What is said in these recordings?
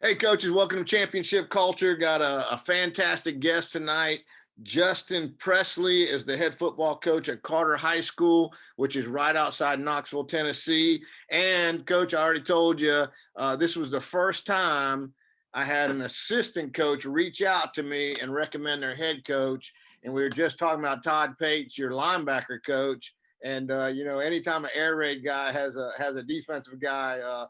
Hey, coaches, welcome to Championship Culture. Got a fantastic guest tonight. Justin Pressley is the head football coach at Carter High School, which is right outside Knoxville, Tennessee. And, Coach, I already told you, this was the first time I had an assistant coach reach out to me and recommend their head coach. And we were just talking about Todd Pates, your linebacker coach. And, anytime an air raid guy has a defensive guy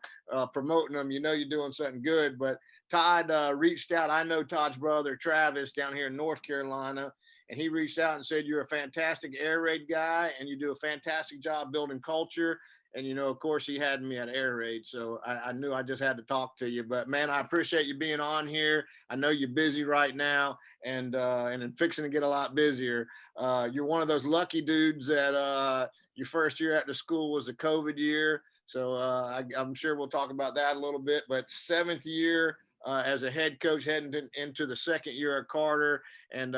promoting them, you're doing something good. But Todd reached out. I know Todd's brother, Travis, down here in North Carolina, and he reached out and said, you're a fantastic air raid guy and you do a fantastic job building culture. And, of course, he had me at air raid. So I knew I just had to talk to you. But, man, I appreciate you being on here. I know you're busy right now and fixing to get a lot busier. You're one of those lucky dudes that your first year at the school was a COVID year. So I'm sure we'll talk about that a little bit. But seventh year as a head coach heading into the second year at Carter. And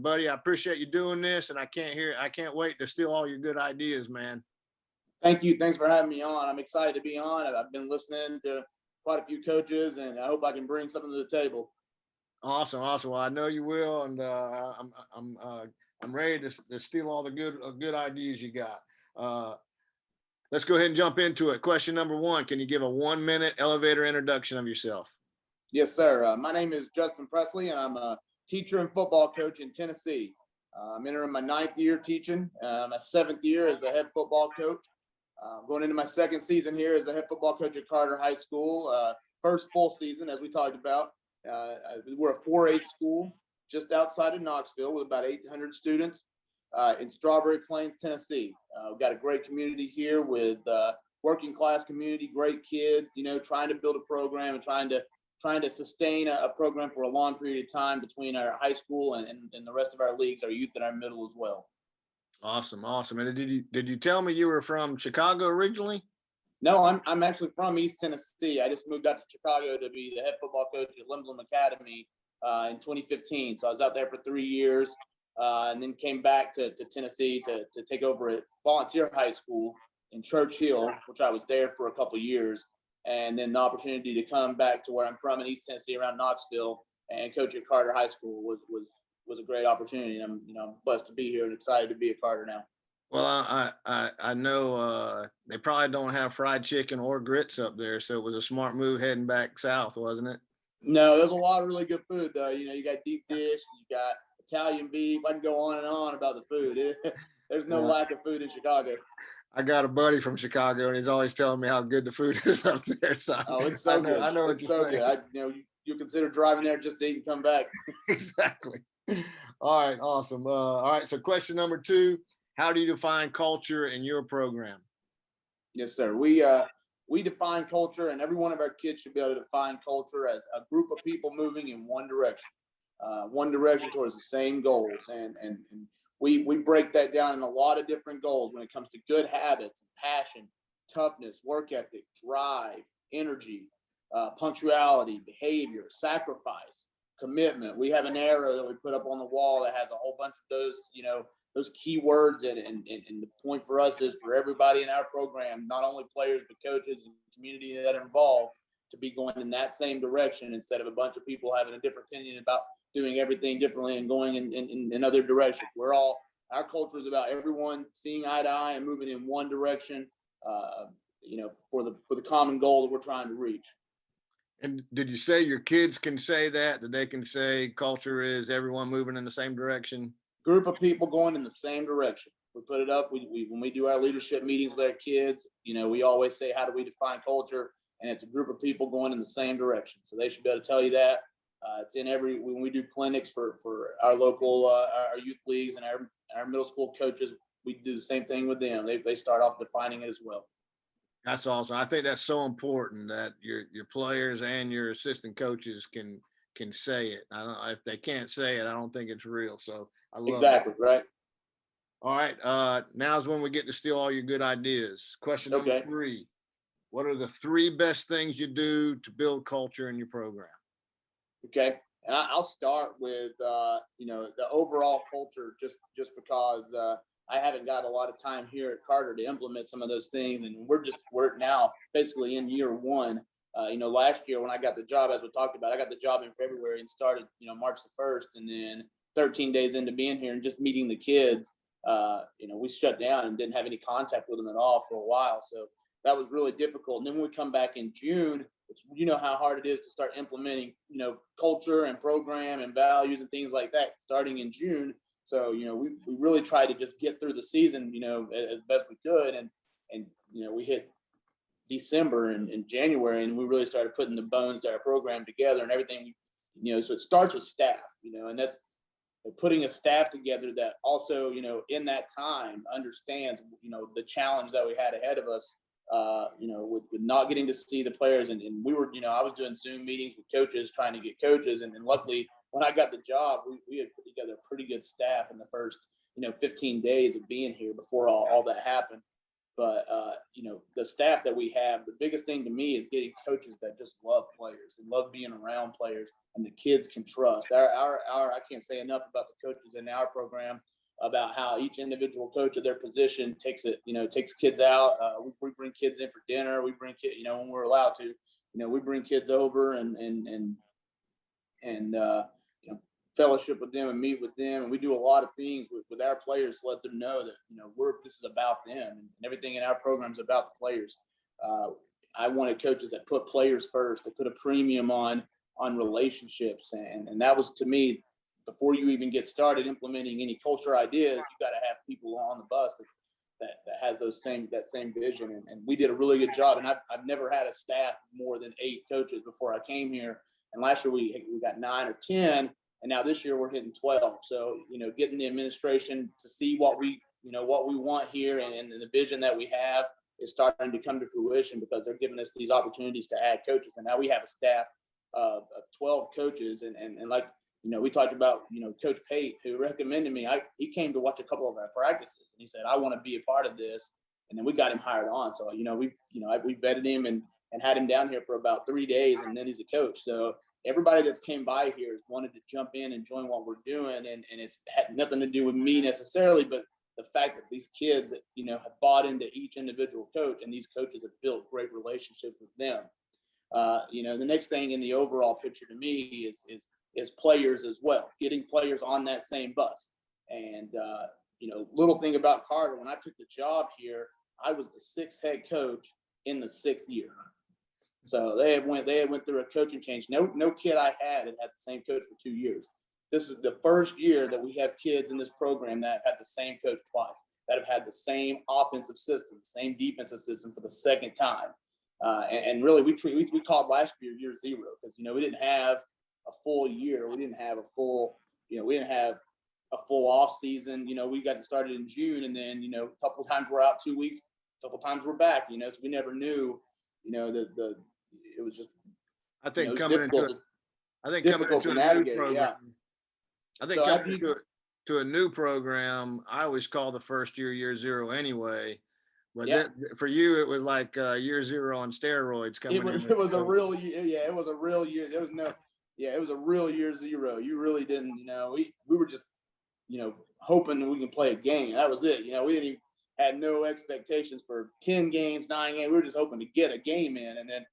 buddy, I appreciate you doing this. And I can't wait to steal all your good ideas, man. Thank you. Thanks for having me on. I'm excited to be on. I've been listening to quite a few coaches, and I hope I can bring something to the table. Awesome. Well, I know you will, and I'm ready to steal all the good ideas you got. Let's go ahead and jump into it. Question number one: can you give a 1-minute elevator introduction of yourself? Yes, sir. My name is Justin Pressley, and I'm a teacher and football coach in Tennessee. I'm entering my 9th year teaching, my 7th year as the head football coach. Going into my 2nd season here as a head football coach at Carter High School. First full season, as we talked about. We're a 4A school just outside of Knoxville with about 800 students in Strawberry Plains, Tennessee. We've got a great community here with working class community, great kids, trying to build a program and trying to sustain a program for a long period of time between our high school and the rest of our leagues, our youth and our middle as well. Awesome. And did you tell me you were from Chicago originally? No, I'm actually from East Tennessee. I just moved out to Chicago to be the head football coach at Limblom Academy in 2015. So I was out there for 3 years and then came back to Tennessee to take over at Volunteer High School in Church Hill, which I was there for a couple of years. And then the opportunity to come back to where I'm from in East Tennessee around Knoxville and coach at Carter High School was a great opportunity. And I'm blessed to be here and excited to be at Carter now. Well, I know they probably don't have fried chicken or grits up there, so it was a smart move heading back south, wasn't it? No, there's a lot of really good food though. You got deep dish, you got Italian beef. I can go on and on about the food. There's no lack of food in Chicago. I got a buddy from Chicago, and he's always telling me how good the food is up there. So it's so good. I know it's so good. You consider driving there just to eat and come back. Exactly. All right, awesome. All right, so question number 2: how do you define culture in your program? Yes, sir. We define culture, and every one of our kids should be able to define culture as a group of people moving in one direction towards the same goals. And we break that down in a lot of different goals when it comes to good habits, passion, toughness, work ethic, drive, energy, punctuality, behavior, sacrifice, commitment. We have an arrow that we put up on the wall that has a whole bunch of those key words in it. And the point for us is for everybody in our program, not only players, but coaches and community that are involved, to be going in that same direction instead of a bunch of people having a different opinion about doing everything differently and going in other directions. Our culture is about everyone seeing eye to eye and moving in one direction, for the common goal that we're trying to reach. And did you say your kids can say that they can say culture is everyone moving in the same direction? Group of people going in the same direction. We put it up. When we do our leadership meetings with our kids, we always say, how do we define culture? And it's a group of people going in the same direction. So they should be able to tell you that. It's in when we do clinics for our local, our youth leagues and our middle school coaches, we do the same thing with them. They start off defining it as well. That's awesome. I think that's so important that your players and your assistant coaches can say it. I don't. If they can't say it, I don't think it's real. So I love exactly it. Right. All right. Now's when we get to steal all your good ideas. Question number 3: what are the 3 best things you do to build culture in your program? Okay, and I'll start with the overall culture, just because I haven't got a lot of time here at Carter to implement some of those things, and we're now basically in year 1 Last year when I got the job, as we talked about, I got the job in February and started, March the 1st. And then 13 days into being here and just meeting the kids, we shut down and didn't have any contact with them at all for a while. So that was really difficult. And then when we come back in June, how hard it is to start implementing, culture and program and values and things like that starting in June. So, we really tried to just get through the season, as best we could. And we hit December and January, and we really started putting the bones to our program together and everything. So it starts with staff, and that's putting a staff together that also, in that time understands, the challenge that we had ahead of us, with not getting to see the players. And we were, I was doing Zoom meetings with coaches, trying to get coaches. And luckily, when I got the job, we had put together a pretty good staff in the first, 15 days of being here before all that happened. But, the staff that we have, the biggest thing to me is getting coaches that just love players and love being around players and the kids can trust. I can't say enough about the coaches in our program, about how each individual coach of their position takes kids out. We bring kids in for dinner. We bring kids, when we're allowed to, we bring kids over and fellowship with them and meet with them. And we do a lot of things with our players to let them know that, this is about them and everything in our program is about the players. I wanted coaches that put players first, that put a premium on relationships. And that was, to me, before you even get started implementing any culture ideas, you got to have people on the bus that has that same vision. And we did a really good job. And I've never had a staff more than 8 coaches before I came here. And last year we got 9 or 10. And now this year we're hitting 12. So, getting the administration to see what we want here and the vision that we have is starting to come to fruition because they're giving us these opportunities to add coaches. And now we have a staff of 12 coaches. And like, we talked about, Coach Pate, who recommended me. He came to watch a couple of our practices and he said, I want to be a part of this. And then we got him hired on. So, we vetted him and had him down here for about 3 days, and then he's a coach. So everybody that's came by here has wanted to jump in and join what we're doing. And it's had nothing to do with me necessarily, but the fact that these kids, have bought into each individual coach, and these coaches have built great relationships with them. The next thing in the overall picture to me is players as well, getting players on that same bus. And, little thing about Carter, when I took the job here, I was the 6th head coach in the 6th year. So they had went through a coaching change. No kid I had the same coach for 2 years. This is the first year that we have kids in this program that have had the same coach twice, that have had the same offensive system, same defensive system for the second time. And really, we called last year 0 because, we didn't have a full year. We didn't have a full off season. We got started in June, and then, a couple of times we're out 2 weeks, a couple of times we're back, so we never knew, it was just, I think difficult to navigate. Yeah. I think coming to a new program, I always call the first year 0 anyway. But for you, it was like year 0 on steroids coming in. It was a real year. Yeah, it was a real year. There was it was a real year 0. You really didn't, we were just, hoping that we can play a game. That was it. We didn't even had no expectations for 10 games, 9 games. We were just hoping to get a game in. And then,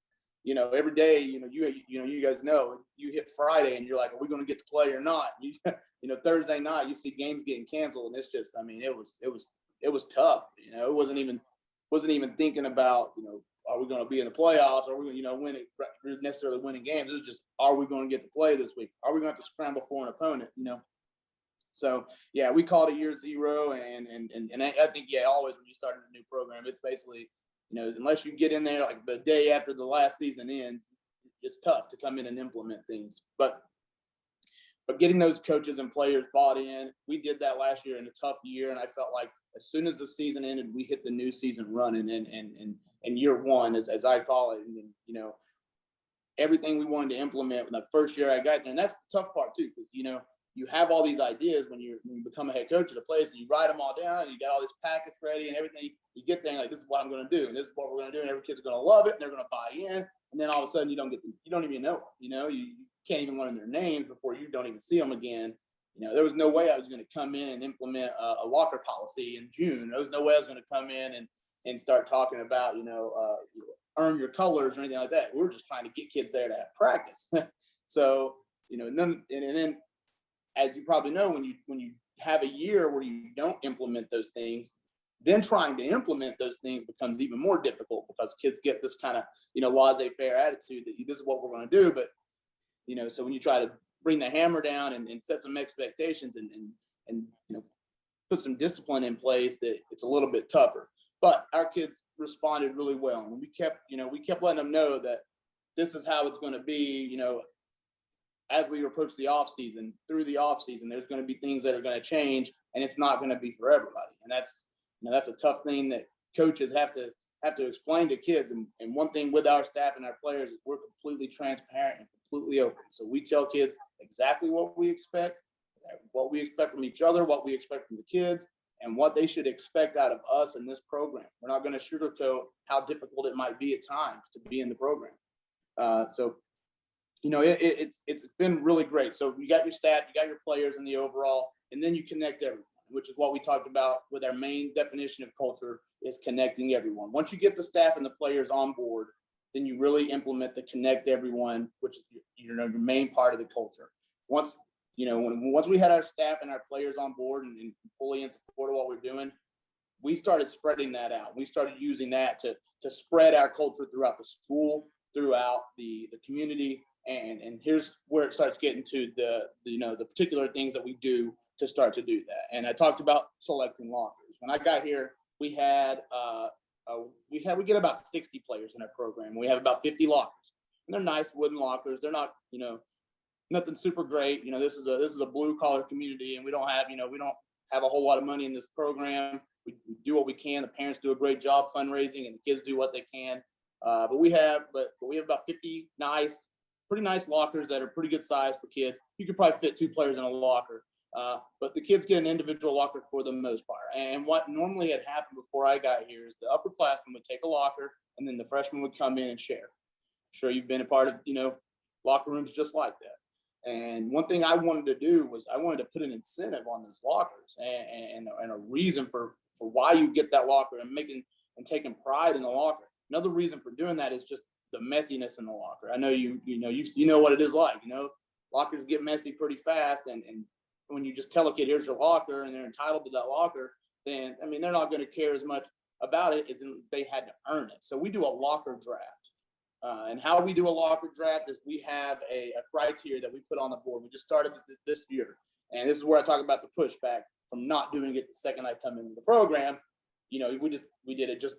every day, you guys know, you hit Friday and you're like, are we going to get to play or not? Thursday night, you see games getting canceled. And it's just, it was tough. It wasn't even thinking about, are we going to be in the playoffs? Are we going to win it, necessarily winning games? It was just, are we going to get to play this week? Are we going to have to scramble for an opponent? So yeah, we called it year 0, and I think always when you start a new program, it's basically, unless you get in there like the day after the last season ends, it's tough to come in and implement things. But getting those coaches and players bought in, we did that last year in a tough year, and I felt like as soon as the season ended, we hit the new season running, and year 1, as I call it, and everything we wanted to implement in the first year I got there, and that's the tough part too, because you have all these ideas when you become a head coach of the place, and you write them all down, and you got all this packets ready and everything. You get there and like, this is what I'm going to do, and this is what we're going to do, and every kid's going to love it, and they're going to buy in. And then all of a sudden, you don't even know them. You can't even learn their names before you don't even see them again. There was no way I was going to come in and implement a locker policy in June. There was no way I was going to come in and start talking about earn your colors or anything like that. We're just trying to get kids there to have practice. So, and then as you probably know, when you have a year where you don't implement those things, then trying to implement those things becomes even more difficult because kids get this kind of, laissez-faire attitude that this is what we're going to do. But, so when you try to bring the hammer down and set some expectations and put some discipline in place, that it's a little bit tougher. But our kids responded really well. And we kept letting them know that this is how it's going to be, as we approach the off season, through the off season, there's going to be things that are going to change, and it's not going to be for everybody. And that's a tough thing that coaches have to explain to kids. And one thing with our staff and our players is we're completely transparent and completely open. So we tell kids exactly what we expect from each other, what we expect from the kids, and what they should expect out of us in this program. We're not going to sugarcoat how difficult it might be at times to be in the program. It's been really great. So you got your staff, you got your players in the overall, and then you connect everyone, which is what we talked about with our main definition of culture, is connecting everyone. Once you get the staff and the players on board, then you really implement the connect everyone, which is your main part of the culture. Once we had our staff and our players on board and fully in support of what we're doing, we started spreading that out. We started using that to spread our culture throughout the school, throughout the community. And here's where it starts getting to the particular things that we do to start to do that. And I talked about selecting lockers. When I got here, we get about 60 players in our program. We have about 50 lockers, and they're nice wooden lockers. They're not, nothing super great. This is a blue collar community, and we don't have a whole lot of money in this program. We do what we can. The parents do a great job fundraising, and the kids do what they can. But we have about 50 pretty nice lockers that are pretty good size for kids. You could probably fit 2 players in a locker. But the kids get an individual locker for the most part. And what normally had happened before I got here is the upperclassmen would take a locker, and then the freshmen would come in and share. I'm sure you've been a part of, locker rooms just like that. And one thing I wanted to do was I wanted to put an incentive on those lockers and a reason for why you get that locker and taking pride in the locker. Another reason for doing that is just the messiness in the locker. I know you know what it is like. Lockers get messy pretty fast, and when you just tell a kid, here's your locker, and they're entitled to that locker, then they're not going to care as much about it as they had to earn it. So we do a locker draft. And how we do a locker draft is we have a criteria that we put on the board. We just started this year. And this is where I talk about the pushback from not doing it the second I come into the program. We did it just,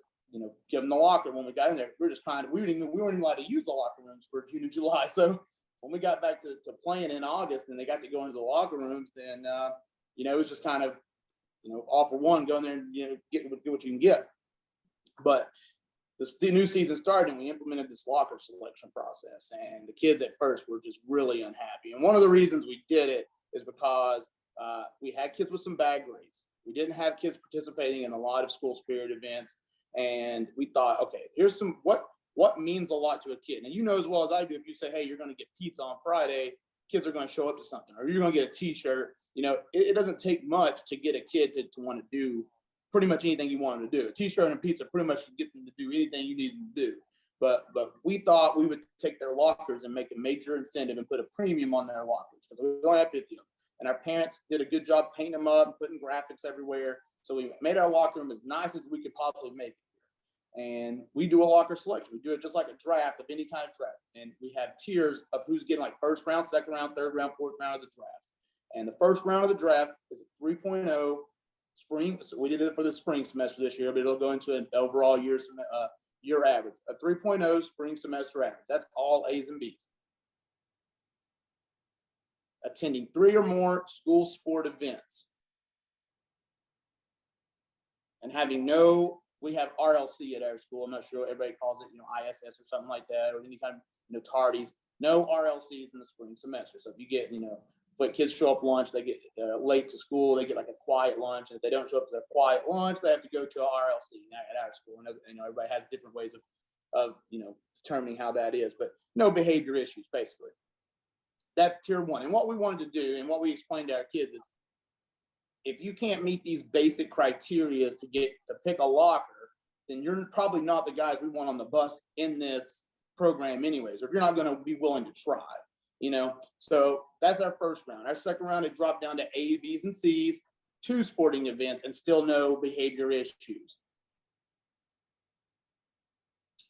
give them the locker when we got in there. We weren't even allowed to use the locker rooms for June and July. So when we got back to playing in August and they got to go into the locker rooms, then, it was just kind of, all for one, go in there and, get what you can get. But the new season started and we implemented this locker selection process, and the kids at first were just really unhappy. And one of the reasons we did it is because we had kids with some bad grades. We didn't have kids participating in a lot of school spirit events. And we thought, okay, here's what means a lot to a kid. And as well as I do, if you say, hey, you're going to get pizza on Friday, kids are going to show up to something, or you're going to get a t-shirt. It doesn't take much to get a kid to want to do pretty much anything you want them to do. A t-shirt and pizza pretty much can get them to do anything you need them to do. But we thought we would take their lockers and make a major incentive and put a premium on their lockers, because we don't have 50 of them. And our parents did a good job painting them up, putting graphics everywhere. So we made our locker room as nice as we could possibly make it. And we do a locker selection. We do it just like a draft of any kind of draft. And we have tiers of who's getting like first round, second round, third round, fourth round of the draft. And the first round of the draft is a 3.0 spring. So we did it for the spring semester this year, but it'll go into an overall year average. A 3.0 spring semester average. That's all A's and B's. Attending 3 or more school sport events. And having we have RLC at our school. I'm not sure everybody calls it, ISS or something like that, or any kind of, tardies. No RLCs in the spring semester. So if you get, if kids show up lunch, they get late to school, they get like a quiet lunch. And if they don't show up to their quiet lunch, they have to go to a RLC at our school. And everybody has different ways of determining how that is, but no behavior issues, basically. That's tier 1. And what we wanted to do and what we explained to our kids is, if you can't meet these basic criteria to pick a locker, then you're probably not the guys we want on the bus in this program anyways, or if you're not going to be willing to try, you know. So that's our first round. Our second round, it dropped down to A, B's, and C's, 2 sporting events, and still no behavior issues.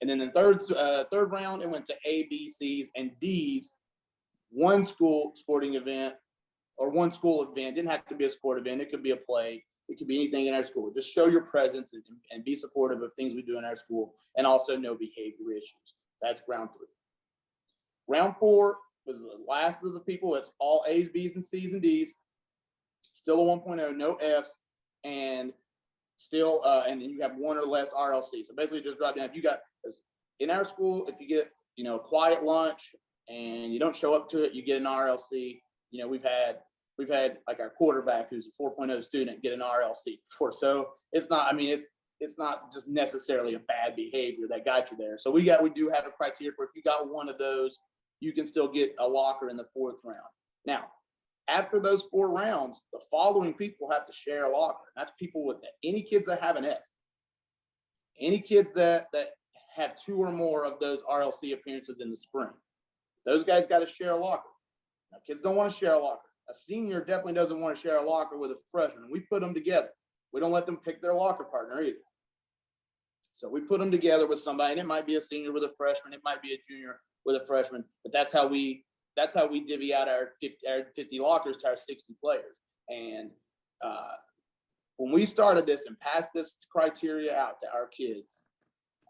And then the third round, it went to A, B, C's, and D's, 1 school sporting event or 1 school event. Didn't have to be a sport event. It could be a play. It could be anything in our school. Just show your presence and be supportive of things we do in our school, and also no behavior issues. That's round 3. Round 4 was the last of the people. It's all A's, B's, and C's and D's. Still a 1.0, no F's, and still, and then you have 1 or less RLC. So basically, just drop down. If you got, in our school, if you get, you know, a quiet lunch and you don't show up to it, you get an RLC. You know, we've had like our quarterback who's a 4.0 student get an RLC before. So it's not, I mean, it's not just necessarily a bad behavior that got you there. So we do have a criteria for if you got 1 of those, you can still get a locker in the 4th round. Now, after those 4 rounds, the following people have to share a locker. That's people with any kids that have an F, any kids that have 2 or more of those RLC appearances in the spring. Those guys got to share a locker. Now, kids don't want to share a locker. A senior definitely doesn't want to share a locker with a freshman. We put them together. We don't let them pick their locker partner either. So we put them together with somebody, and it might be a senior with a freshman. It might be a junior with a freshman, but that's how we divvy out our 50 lockers to our 60 players. And when we started this and passed this criteria out to our kids,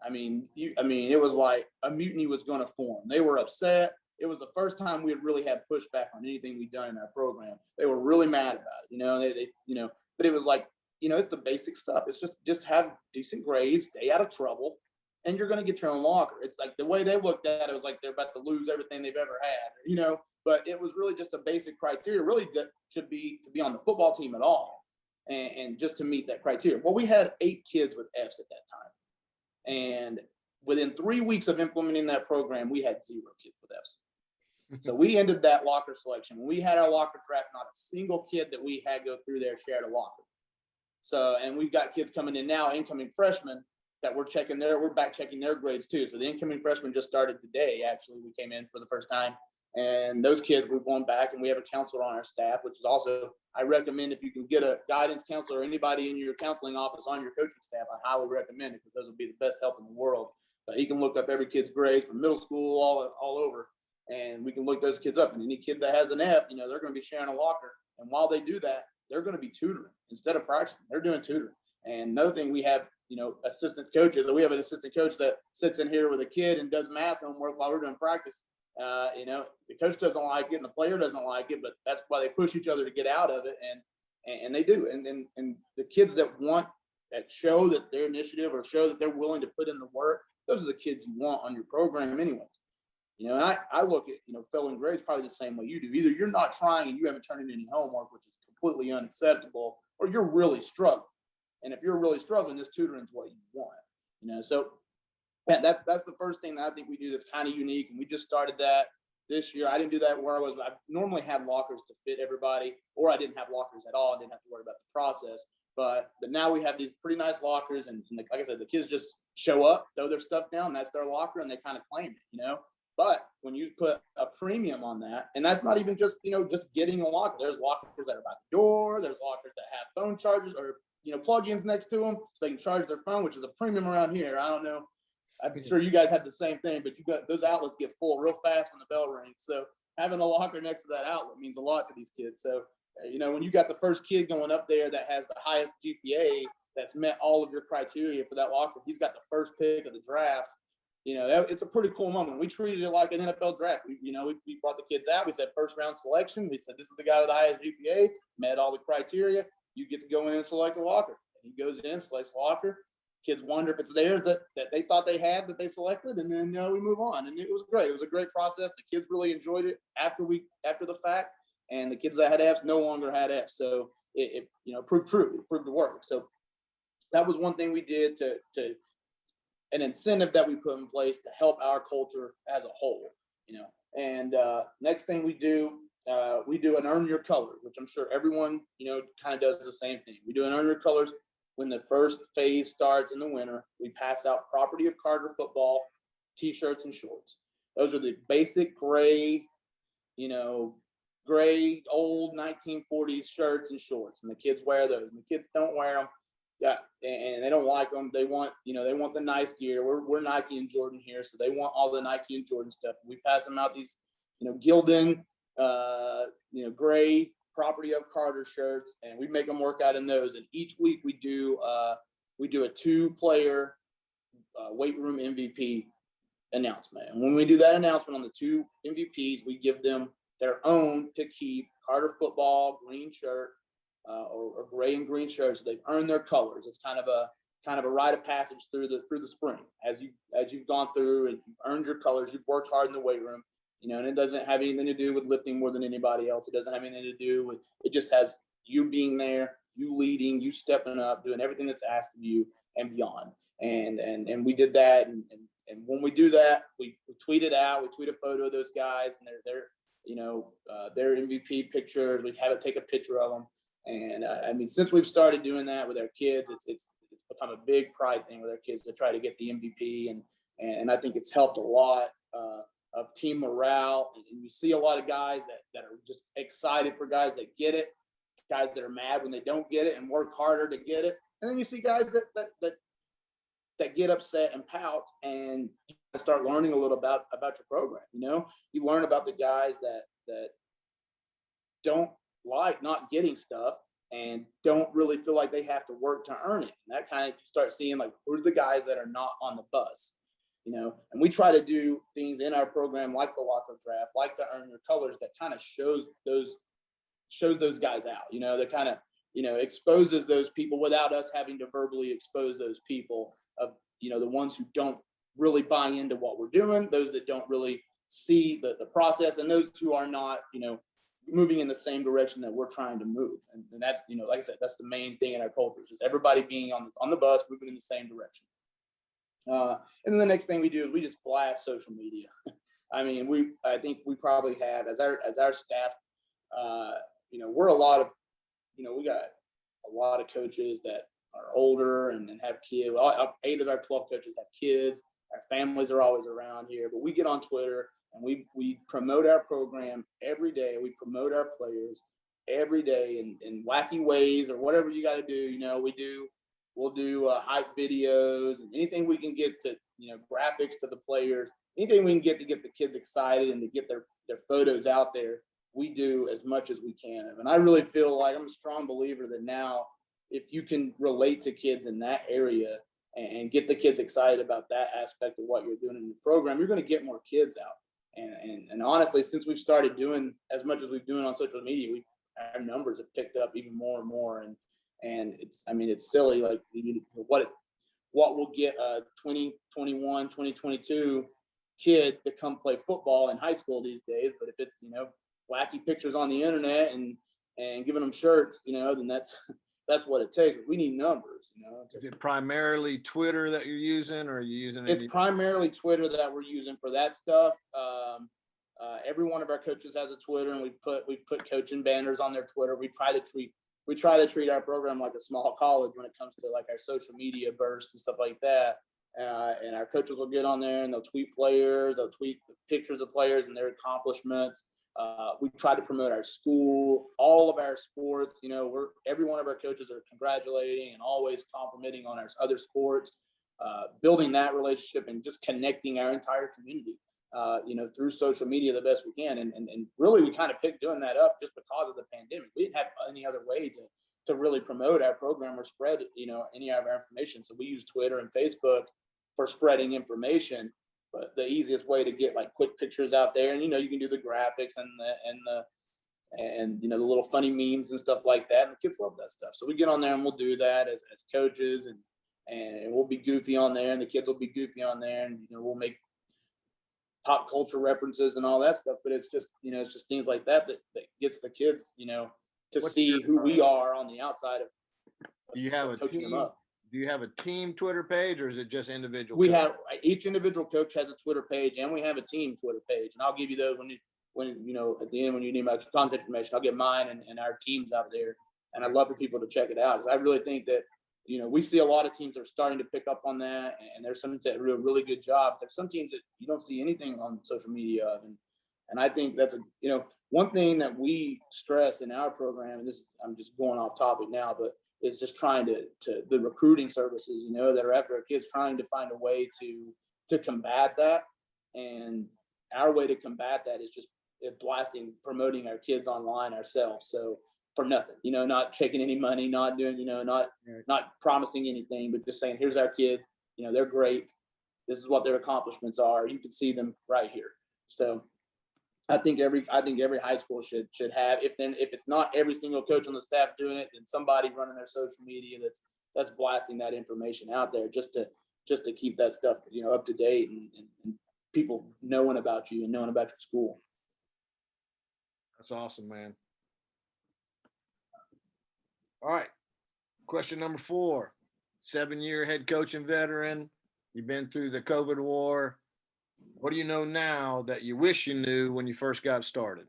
I mean, it was like a mutiny was going to form. They were upset. It was the first time we had really had pushback on anything we'd done in our program. They were really mad about it, you know. They you know, but it was like, you know, it's the basic stuff. It's just have decent grades, stay out of trouble, and you're going to get your own locker. It's like the way they looked at it was like they're about to lose everything they've ever had, you know. But it was really just a basic criteria, really, that should be to be on the football team at all, and just to meet that criteria. Well, we had 8 kids with F's at that time, and within 3 weeks of implementing that program, we had 0 kids with F's. So we ended that locker selection. When we had our locker draft, not a single kid that we had go through there shared a locker. So, and we've got kids coming in now, incoming freshmen, that we're back checking their grades too. So the incoming freshmen just started today. Actually, we came in for the first time, and those kids, we've gone back, and we have a counselor on our staff, which is also, I recommend if you can get a guidance counselor or anybody in your counseling office on your coaching staff, I highly recommend it, because those will be the best help in the world. But he can look up every kid's grades from middle school all over, and we can look those kids up. And any kid that has an F, you know, they're going to be sharing a locker. And while they do that, they're going to be tutoring instead of practicing. They're doing tutoring. And another thing, we have, you know, assistant coaches. We have an assistant coach that sits in here with a kid and does math homework while we're doing practice. You know, the coach doesn't like it and the player doesn't like it, but that's why they push each other to get out of it. And they do. And the kids that show that their initiative or show that they're willing to put in the work, those are the kids you want on your program anyways. You know, and I look at, you know, failing grades probably the same way you do. Either you're not trying and you haven't turned in any homework, which is completely unacceptable, or you're really struggling. And if you're really struggling, this tutoring is what you want. You know, so that's the first thing that I think we do that's kind of unique. And we just started that this year. I didn't do that where I normally had lockers to fit everybody, or I didn't have lockers at all. I didn't have to worry about the process. But now we have these pretty nice lockers, and like I said, the kids just show up, throw their stuff down, that's their locker, and they kind of claim it, you know. But when you put a premium on that, and that's not even just, you know, just getting a locker. There's lockers that are by the door. There's lockers that have phone chargers or, you know, plug-ins next to them so they can charge their phone, which is a premium around here. I don't know. I'm sure you guys have the same thing, but you got those outlets get full real fast when the bell rings. So having a locker next to that outlet means a lot to these kids. So, you know, when you got the first kid going up there that has the highest GPA that's met all of your criteria for that locker, he's got the first pick of the draft. You know, it's a pretty cool moment. We treated it like an NFL draft. We brought the kids out. We said first round selection. We said, this is the guy with the highest GPA, met all the criteria. You get to go in and select a locker. And he goes in, selects a locker. Kids wonder if it's theirs that they thought they had, that they selected, and then we move on. And it was great. It was a great process. The kids really enjoyed it after the fact. And the kids that had Fs no longer had Fs. So it proved true. It proved to work. So that was one thing we did to an incentive that we put in place to help our culture as a whole, you know. And next thing we do an earn your colors, which I'm sure everyone, you know, kind of does the same thing. We do an earn your colors when the first phase starts in the winter, we pass out Property of Carter football T-shirts and shorts. Those are the basic gray, gray old 1940s shirts and shorts, and the kids wear those. And the kids don't wear them, yeah, and they don't like them. They want, they want the nice gear. We're Nike and Jordan here, so they want all the Nike and Jordan stuff. We pass them out these, Gildan, gray Property of Carter shirts, and we make them work out in those. And each week we do a 2-player weight room MVP announcement. And when we do that announcement on the 2 MVPs, we give them their own to keep Carter football green shirt or gray and green shirts. So they've earned their colors. It's kind of a rite of passage through the spring as you've gone through and you've earned your colors. You've worked hard in the weight room. And it doesn't have anything to do with lifting more than anybody else. It doesn't have anything to do with, it just has you being there, you leading, you stepping up, doing everything that's asked of you and beyond. And we did that. And when we do that, we tweet it out. We tweet a photo of those guys and their MVP pictures. We have it take a picture of them. And since we've started doing that with our kids, it's become a big pride thing with our kids to try to get the MVP. And I think it's helped a lot of team morale. And you see a lot of guys that are just excited for guys that get it, guys that are mad when they don't get it and work harder to get it. And then you see guys that get upset and pout, and you start learning a little about your program. You learn about the guys that don't like not getting stuff and don't really feel like they have to work to earn it. And that kind of, you start seeing like, who are the guys that are not on the bus? And we try to do things in our program like the walk-up draft, like the earn your colors, that kind of shows those guys out, that kind of, exposes those people without us having to verbally expose those people of, the ones who don't really buy into what we're doing, those that don't really see the process, and those who are not, moving in the same direction that we're trying to move. And that's, like I said, that's the main thing in our culture, is just everybody being on the bus, moving in the same direction. And then the next thing we do is we just blast social media. I think we probably have, as our staff, we're a lot of, we got a lot of coaches that are older and have kids. 8 of our 12 coaches have kids. Our families are always around here, but we get on Twitter and we promote our program every day. We promote our players every day in wacky ways or whatever you got to do. We'll do hype videos and anything we can get to, graphics to the players, anything we can get to get the kids excited and to get their photos out there. We do as much as we can. And I really feel like I'm a strong believer that now, if you can relate to kids in that area and get the kids excited about that aspect of what you're doing in your program, you're going to get more kids out. And honestly, since we've started doing as much as we've doing on social media, our numbers have picked up even more and more. And it's silly, like what will get a 2021, 2022 kid to come play football in high school these days. But if it's, wacky pictures on the internet and giving them shirts, then that's what it takes. But we need numbers, Is it primarily Twitter that you're using, or are you using It's primarily Twitter that we're using for that stuff. Every one of our coaches has a Twitter, and we've put coaching banners on their Twitter. We try to treat our program like a small college when it comes to like our social media bursts and stuff like that. And our coaches will get on there and they'll tweet players, they'll tweet pictures of players and their accomplishments. We try to promote our school, all of our sports. Every one of our coaches are congratulating and always complimenting on our other sports, building that relationship and just connecting our entire community, through social media the best we can. And really, we kind of picked doing that up just because of the pandemic. We didn't have any other way to really promote our program or spread, any of our information. So we use Twitter and Facebook for spreading information. But the easiest way to get like quick pictures out there, and you can do the graphics and the little funny memes and stuff like that. And the kids love that stuff. So we get on there and we'll do that as coaches, and we'll be goofy on there, and the kids will be goofy on there, and we'll make pop culture references and all that stuff. But it's just it's just things like that gets the kids to see who we are on the outside of. Do you have a coaching team? them up. Do you have a team Twitter page, or is it just individual? We have each individual coach has a Twitter page, and we have a team Twitter page. And I'll give you those when at the end when you need my contact information. I'll get mine and our teams out there. And I'd love for people to check it out, because I really think that we see a lot of teams that are starting to pick up on that, and there's some that do a really good job. There's some teams that you don't see anything on social media of, and I think that's one thing that we stress in our program, and I'm just going off topic now, but is just trying to the recruiting services, that are after our kids, trying to find a way to combat that. And our way to combat that is just promoting our kids online ourselves. So for nothing, not taking any money, not doing, not promising anything, but just saying, here's our kids, they're great. This is what their accomplishments are. You can see them right here. So I think every high school should have, if it's not every single coach on the staff doing it, then somebody running their social media that's blasting that information out there, just to keep that stuff, up to date, and people knowing about you and knowing about your school. That's awesome, man. All right. Question number 4, 7-year head coach and veteran. You've been through the COVID war. What do you know now that you wish you knew when you first got started?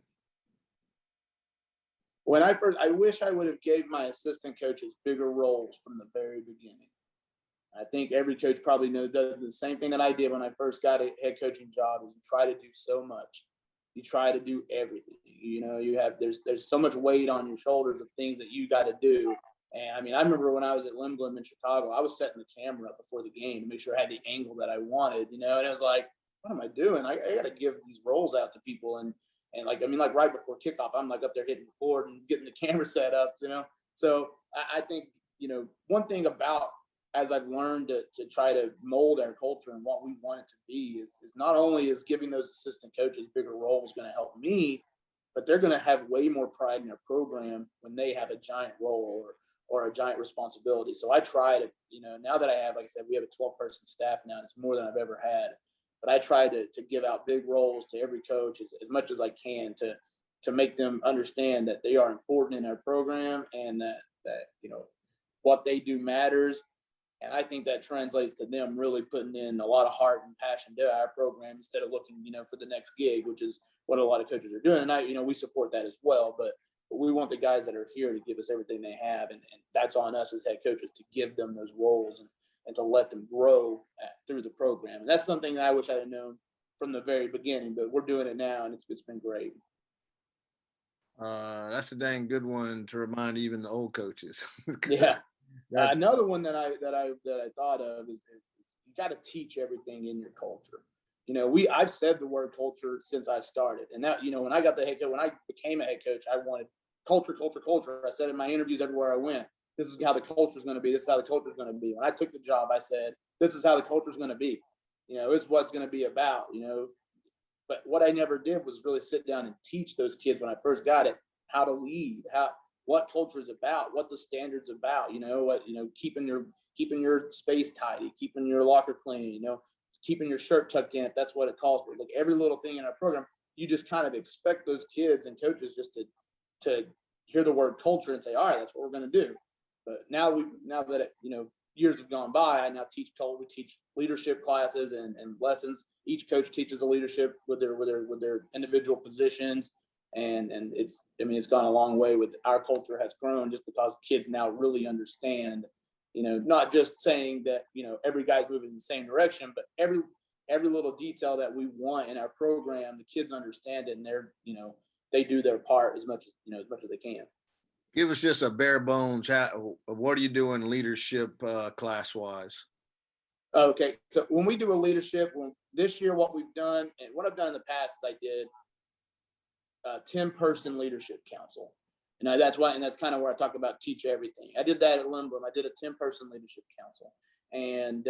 I wish I would have gave my assistant coaches bigger roles from the very beginning. I think every coach probably does the same thing that I did when I first got a head coaching job, is you try to do so much. You try to do everything. There's so much weight on your shoulders of things that you got to do. And I mean, I remember when I was at Lindblom in Chicago, I was setting the camera up before the game to make sure I had the angle that I wanted, and it was like, what am I doing? I got to give these roles out to people. And like right before kickoff, I'm like up there hitting record and getting the camera set up, So I think, one thing about, as I've learned to try to mold our culture and what we want it to be, is not only is giving those assistant coaches bigger roles going to help me, but they're going to have way more pride in their program when they have a giant role or a giant responsibility. So I try to, now that I have, like I said, we have a 12-person staff now, and it's more than I've ever had. But I try to give out big roles to every coach as much as I can to make them understand that they are important in our program, and that what they do matters. And I think that translates to them really putting in a lot of heart and passion to our program, instead of looking, for the next gig, which is what a lot of coaches are doing. And we support that as well, but we want the guys that are here to give us everything they have. And that's on us as head coaches to give them those roles and to let them grow through the program. And that's something that I wish I had known from the very beginning, but we're doing it now, and it's been great. That's a dang good one to remind even the old coaches. Yeah. Another one that I thought of is you got to teach everything in your culture. I've said the word culture since I started, and that, when I got the head coach, when I became a head coach, I wanted culture, culture, culture. I said in my interviews everywhere I went, this is how the culture is going to be. This is how the culture is going to be. When I took the job, I said, this is how the culture is going to be. It's what it's going to be about. But what I never did was really sit down and teach those kids when I first got it how to lead, what culture is about, what the standards about. Keeping your space tidy, keeping your locker clean. Keeping your shirt tucked in if that's what it calls for. Like every little thing in our program, you just kind of expect those kids and coaches just to hear the word culture and say, all right, that's what we're going to do. But now that years have gone by, I now teach culture. We teach leadership classes and lessons. Each coach teaches a leadership with their individual positions, and it's gone a long way. With our culture has grown just because kids now really understand. Not just saying that every guy's moving in the same direction, but every little detail that we want in our program, the kids understand it, and they do their part as much as they can. Give us just a bare bones. What are you doing leadership class wise? Okay, so when we do a leadership, this year what we've done, and what I've done in the past is I did a 10-person leadership council. And that's kind of where I talk about teach everything. I did that at Lindblom. I did a 10-person leadership council, and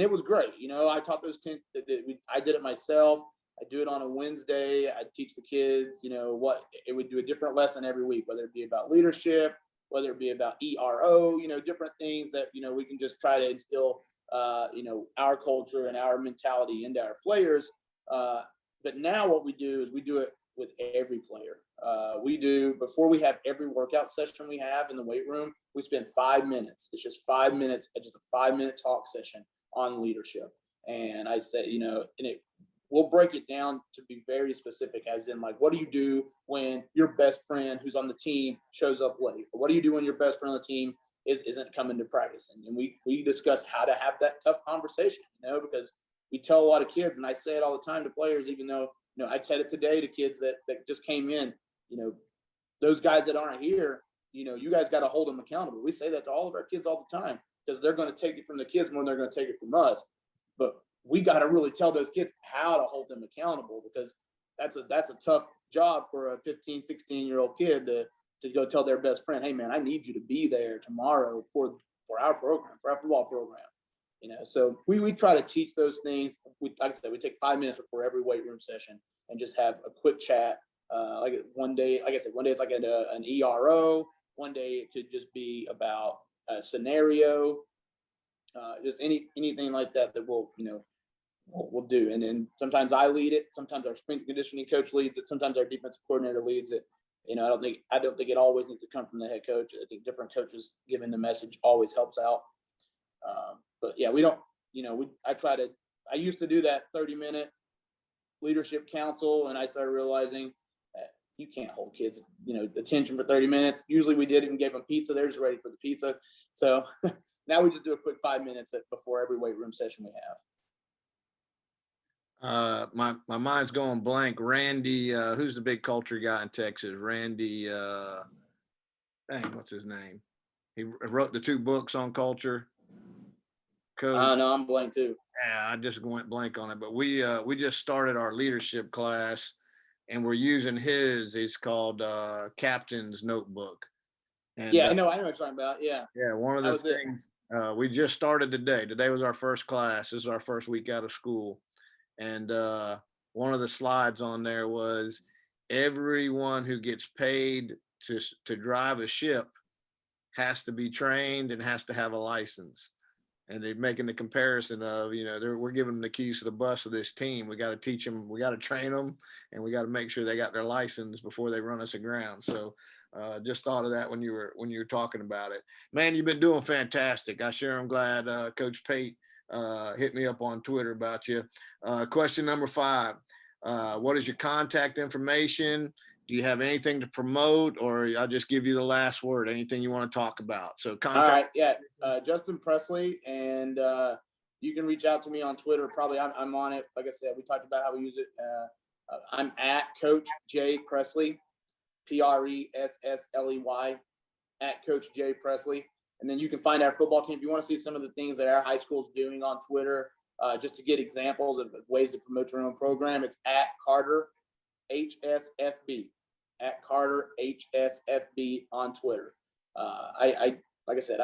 it was great. I taught those 10. I did it myself. I do it on a Wednesday. I teach the kids, what it would do a different lesson every week, whether it be about leadership, whether it be about ERO, different things that, we can just try to instill, our culture and our mentality into our players. But now what we do is we do it with every player. Before we have every workout session we have in the weight room, we spend 5 minutes. It's just 5 minutes, just a 5-minute talk session on leadership. And I say, we'll break it down to be very specific, as in, like, what do you do when your best friend who's on the team shows up late? Or what do you do when your best friend on the team isn't coming to practice. And we discuss how to have that tough conversation, because we tell a lot of kids, and I say it all the time to players, even though, I said it today to kids that just came in, those guys that aren't here, you guys got to hold them accountable. We say that to all of our kids all the time, because they're going to take it from the kids more than they're going to take it from us. But we got to really tell those kids how to hold them accountable, because that's a tough job for a 15, 16-year-old kid to go tell their best friend, hey man, I need you to be there tomorrow for our program, for our football program. So we try to teach those things. Like I said, we take 5 minutes before every weight room session and just have a quick chat. Like one day it's like an ERO. One day it could just be about a scenario, just anything like that we'll do. And then sometimes I lead it. Sometimes our strength and conditioning coach leads it. Sometimes our defensive coordinator leads it. I don't think it always needs to come from the head coach. I think different coaches giving the message always helps out. But yeah, we don't, I used to do that 30-minute leadership council, and I started realizing that you can't hold kids, attention for 30 minutes. Usually we did it and gave them pizza. They're just ready for the pizza. So now we just do a quick 5 minutes before every weight room session we have. My mind's going blank. Randy, who's the big culture guy in Texas? Randy, what's his name? He wrote the 2 books on culture. No, I'm blank too. Yeah, I just went blank on it. But we just started our leadership class, and we're using his. It's called Captain's Notebook. And yeah, I know what you're talking about. Yeah. Yeah, one of the things we just started today. Today was our first class. This is our first week out of school. And one of the slides on there was everyone who gets paid to drive a ship has to be trained and has to have a license. And they're making the comparison of, we're giving them the keys to the bus of this team. We got to teach them, we got to train them, and we got to make sure they got their license before they run us aground. So just thought of that when you were talking about it. Man, you've been doing fantastic. I sure am glad Coach Pate hit me up on Twitter about you. Question number 5. What is your contact information? Do you have anything to promote, or I'll just give you the last word, anything you want to talk about? So contact. All right. Yeah. Justin Pressley. And you can reach out to me on Twitter. Probably I'm on it. Like I said, we talked about how we use it. I'm at Coach J Pressley, Pressley, at Coach J Pressley. And then you can find our football team. If you want to see some of the things that our high school is doing on Twitter, just to get examples of ways to promote your own program, it's at Carter HSFB. At Carter HSFB on Twitter. Like I said,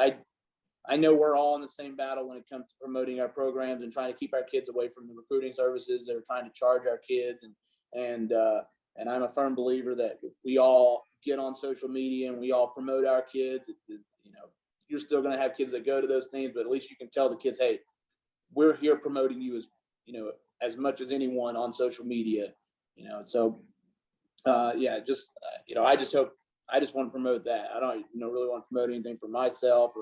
I know we're all in the same battle when it comes to promoting our programs and trying to keep our kids away from the recruiting services that are trying to charge our kids. And I'm a firm believer that if we all get on social media and we all promote our kids, you're still going to have kids that go to those things, but at least you can tell the kids, hey, we're here promoting you as much as anyone on social media, so. I just want to promote that. I don't, really want to promote anything for myself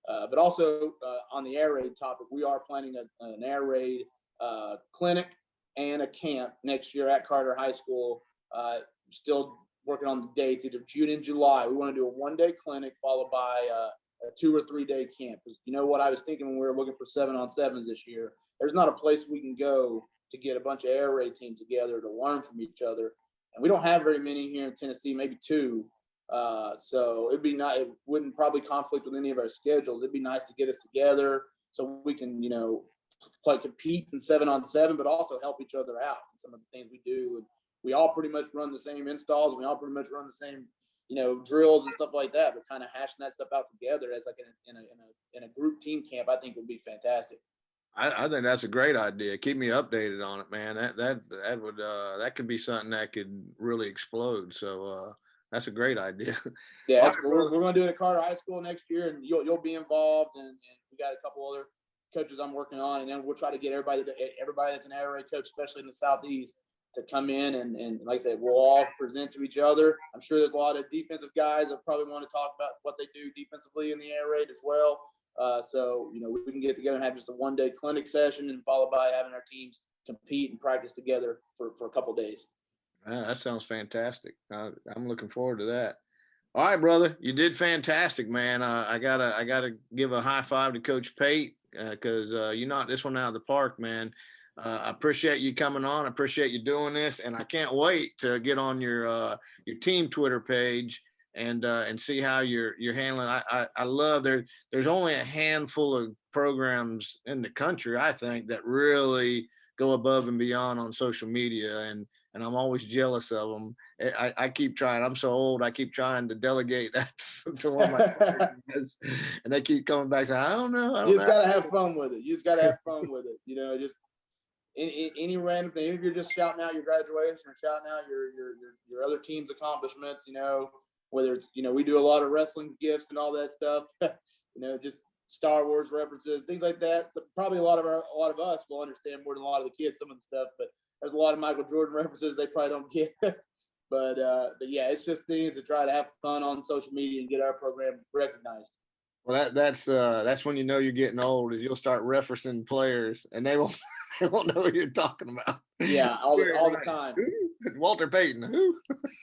but also on the air raid topic, we are planning an air raid clinic and a camp next year at Carter High School. Still working on the dates, either June and July. We want to do a 1-day clinic followed by a 2 or 3 day camp. Because what I was thinking when we were looking for 7-on-7s this year, there's not a place we can go to get a bunch of air raid teams together to learn from each other. And we don't have very many here in Tennessee, maybe 2. So it'd be nice. It wouldn't probably conflict with any of our schedules. It'd be nice to get us together so we can, compete in 7-on-7, but also help each other out in some of the things we do. And we all pretty much run the same installs. And we all pretty much run the same, drills and stuff like that. But kind of hashing that stuff out together as like in a group team camp, I think would be fantastic. I think that's a great idea. Keep me updated on it, man. That could be something that could really explode. So that's a great idea. Yeah, we're going to do it at Carter High School next year, and you'll be involved. And we got a couple other coaches I'm working on, and then we'll try to get everybody that's an air raid coach, especially in the Southeast, to come in and like I said, we'll all present to each other. I'm sure there's a lot of defensive guys that probably want to talk about what they do defensively in the air raid as well. So we can get together and have just a 1-day clinic session, and followed by having our teams compete and practice together for a couple days. That sounds fantastic. I'm looking forward to that. All right, brother, you did fantastic, man. I gotta give a high five to Coach Pate because you knocked this one out of the park, man. I appreciate you coming on. I appreciate you doing this, and I can't wait to get on your team Twitter page and see how you're handling. I love there's only a handful of programs in the country, I think, that really go above and beyond on social media, and I'm always jealous of them. I keep trying. I'm so old. I keep trying to delegate that to one of my players, and they keep coming back saying, "I don't know. I You don't just know." gotta have fun with it. You just gotta have fun with it. You know, just any random thing. If you're just shouting out your graduation or shouting out your other team's accomplishments, you know, whether it's, you know, we do a lot of wrestling gifts and all that stuff. You know, just Star Wars references, things like that. So probably a lot of us will understand more than a lot of the kids some of the stuff, but there's a lot of Michael Jordan references they probably don't get. But yeah, it's just things to try to have fun on social media and get our program recognized. Well, that's when you know you're getting old, is you'll start referencing players, and they won't they won't know what you're talking about. Yeah, all the Right. time. Who? Walter Payton. Who?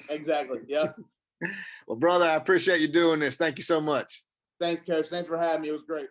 Exactly. Yep. Well, brother, I appreciate you doing this. Thank you so much. Thanks, Coach. Thanks for having me. It was great.